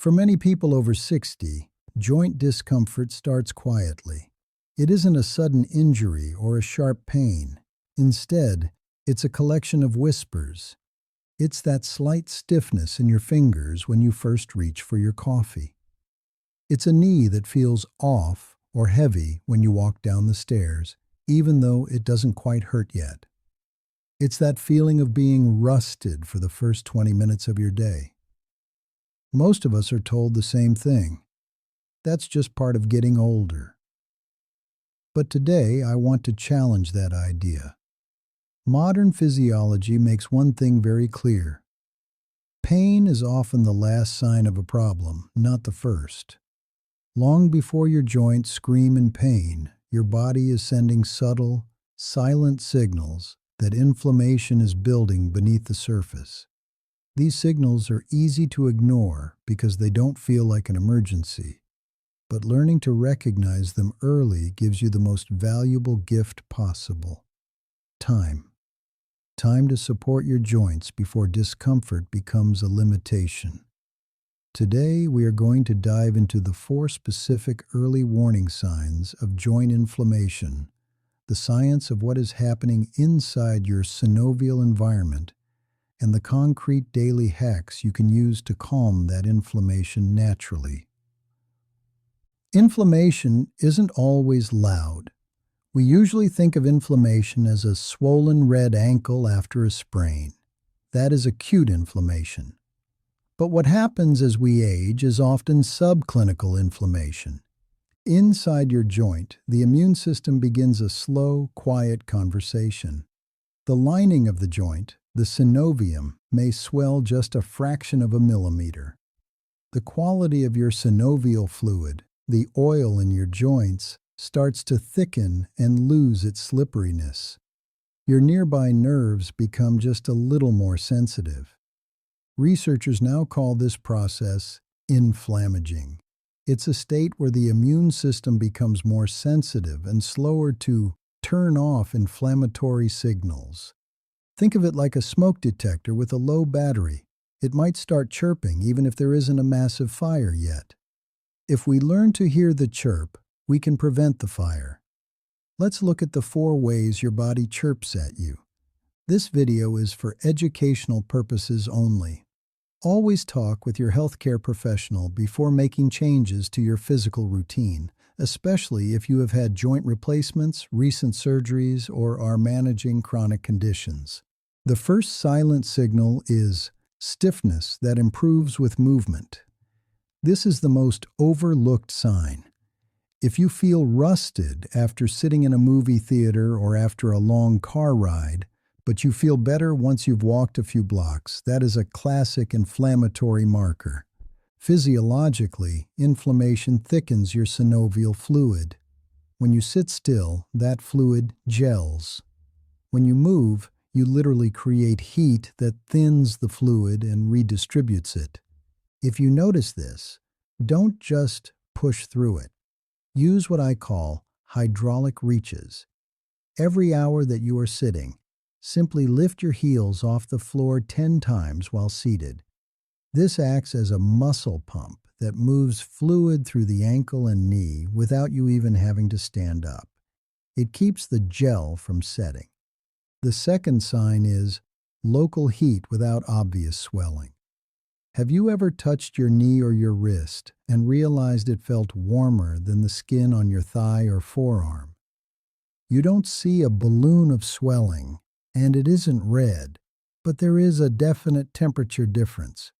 For many people over 60, joint discomfort starts quietly. It isn't a sudden injury or a sharp pain. Instead, it's a collection of whispers. It's that slight stiffness in your fingers when you first reach for your coffee. It's a knee that feels off or heavy when you walk down the stairs, even though it doesn't quite hurt yet. It's that feeling of being rusted for the first 20 minutes of your day. Most of us are told the same thing. That's just part of getting older. But today, I want to challenge that idea. Modern physiology makes one thing very clear. Pain is often the last sign of a problem, not the first. Long before your joints scream in pain, your body is sending subtle, silent signals that inflammation is building beneath the surface. These signals are easy to ignore because they don't feel like an emergency, but learning to recognize them early gives you the most valuable gift possible: time. Time to support your joints before discomfort becomes a limitation. Today, we are going to dive into the 4 specific early warning signs of joint inflammation, the science of what is happening inside your synovial environment, and the concrete daily hacks you can use to calm that inflammation naturally. Inflammation isn't always loud. We usually think of inflammation as a swollen red ankle after a sprain. That is acute inflammation. But what happens as we age is often subclinical inflammation. Inside your joint, the immune system begins a slow, quiet conversation. The lining of the joint, the synovium, may swell just a fraction of a millimeter. The quality of your synovial fluid, the oil in your joints, starts to thicken and lose its slipperiness. Your nearby nerves become just a little more sensitive. Researchers now call this process inflammaging. It's a state where the immune system becomes more sensitive and slower to turn off inflammatory signals. Think of it like a smoke detector with a low battery. It might start chirping even if there isn't a massive fire yet. If we learn to hear the chirp, we can prevent the fire. Let's look at the 4 ways your body chirps at you. This video is for educational purposes only. Always talk with your healthcare professional before making changes to your physical routine, especially if you have had joint replacements, recent surgeries, or are managing chronic conditions. The first silent signal is stiffness that improves with movement. This is the most overlooked sign. If you feel rusted after sitting in a movie theater or after a long car ride, but you feel better once you've walked a few blocks, that is a classic inflammatory marker. Physiologically, inflammation thickens your synovial fluid. When you sit still, that fluid gels. When you move, you literally create heat that thins the fluid and redistributes it. If you notice this, don't just push through it. Use what I call hydraulic reaches. Every hour that you are sitting, simply lift your heels off the floor 10 times while seated. This acts as a muscle pump that moves fluid through the ankle and knee without you even having to stand up. It keeps the gel from setting. The second sign is local heat without obvious swelling. Have you ever touched your knee or your wrist and realized it felt warmer than the skin on your thigh or forearm? You don't see a balloon of swelling, and it isn't red, but there is a definite temperature difference.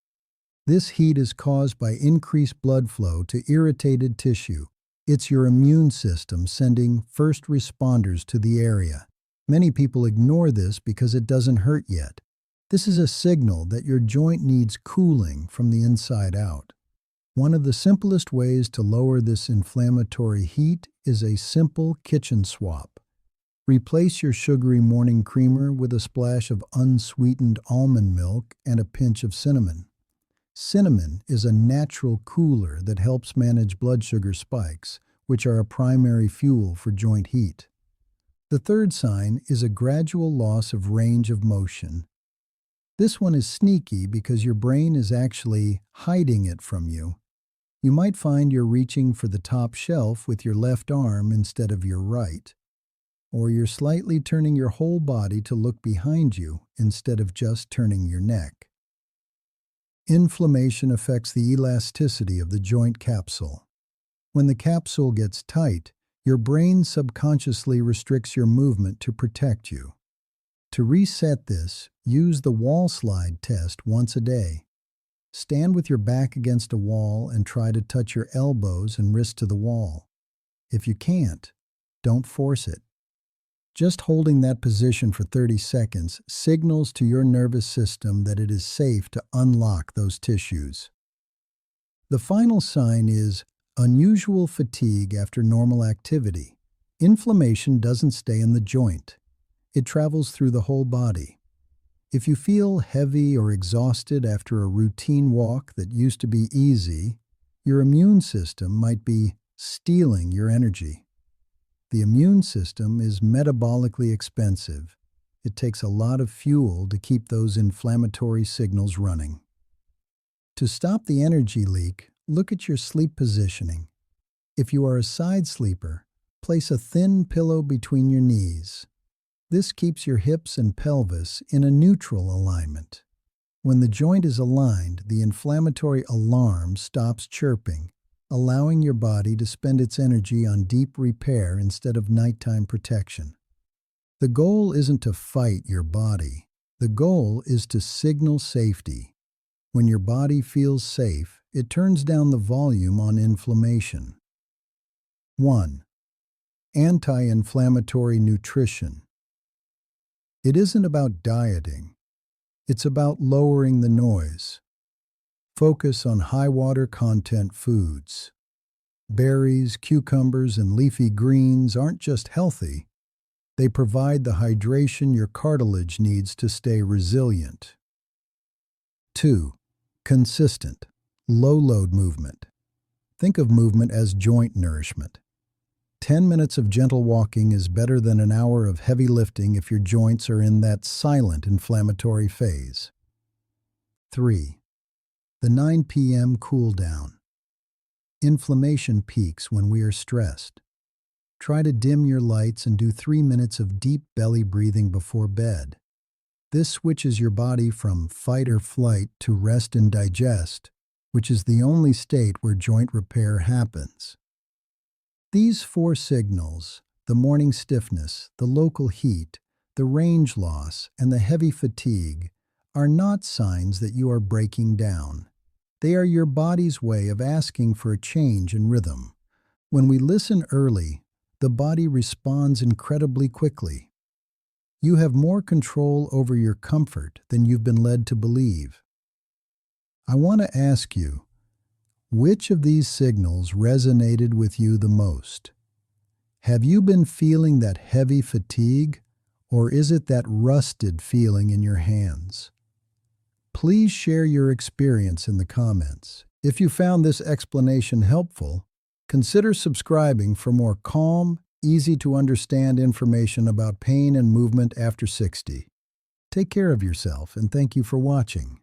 This heat is caused by increased blood flow to irritated tissue. It's your immune system sending first responders to the area. Many people ignore this because it doesn't hurt yet. This is a signal that your joint needs cooling from the inside out. One of the simplest ways to lower this inflammatory heat is a simple kitchen swap. Replace your sugary morning creamer with a splash of unsweetened almond milk and a pinch of cinnamon. Cinnamon is a natural cooler that helps manage blood sugar spikes, which are a primary fuel for joint heat. The third sign is a gradual loss of range of motion. This one is sneaky because your brain is actually hiding it from you. You might find you're reaching for the top shelf with your left arm instead of your right, or you're slightly turning your whole body to look behind you instead of just turning your neck. Inflammation affects the elasticity of the joint capsule. When the capsule gets tight, your brain subconsciously restricts your movement to protect you. To reset this, use the wall slide test once a day. Stand with your back against a wall and try to touch your elbows and wrists to the wall. If you can't, don't force it. Just holding that position for 30 seconds signals to your nervous system that it is safe to unlock those tissues. The final sign is unusual fatigue after normal activity. Inflammation doesn't stay in the joint. It travels through the whole body. If you feel heavy or exhausted after a routine walk that used to be easy, your immune system might be stealing your energy. The immune system is metabolically expensive. It takes a lot of fuel to keep those inflammatory signals running. To stop the energy leak, look at your sleep positioning. If you are a side sleeper, place a thin pillow between your knees. This keeps your hips and pelvis in a neutral alignment. When the joint is aligned, the inflammatory alarm stops chirping, allowing your body to spend its energy on deep repair instead of nighttime protection. The goal isn't to fight your body. The goal is to signal safety. When your body feels safe, it turns down the volume on inflammation. 1. Anti-inflammatory nutrition. It isn't about dieting. It's about lowering the noise. Focus on high-water content foods. Berries, cucumbers, and leafy greens aren't just healthy. They provide the hydration your cartilage needs to stay resilient. 2. Consistent, low-load movement. Think of movement as joint nourishment. 10 minutes of gentle walking is better than an hour of heavy lifting if your joints are in that silent inflammatory phase. 3. The 9 p.m. cool down. Inflammation peaks when we are stressed. Try to dim your lights and do 3 minutes of deep belly breathing before bed. This switches your body from fight or flight to rest and digest, which is the only state where joint repair happens. These 4 signals, the morning stiffness, the local heat, the range loss, and the heavy fatigue, are not signs that you are breaking down. They are your body's way of asking for a change in rhythm. When we listen early, the body responds incredibly quickly. You have more control over your comfort than you've been led to believe. I want to ask you, which of these signals resonated with you the most? Have you been feeling that heavy fatigue, or is it that rusted feeling in your hands? Please share your experience in the comments. If you found this explanation helpful, consider subscribing for more calm, easy-to-understand information about pain and movement after 60. Take care of yourself, and thank you for watching.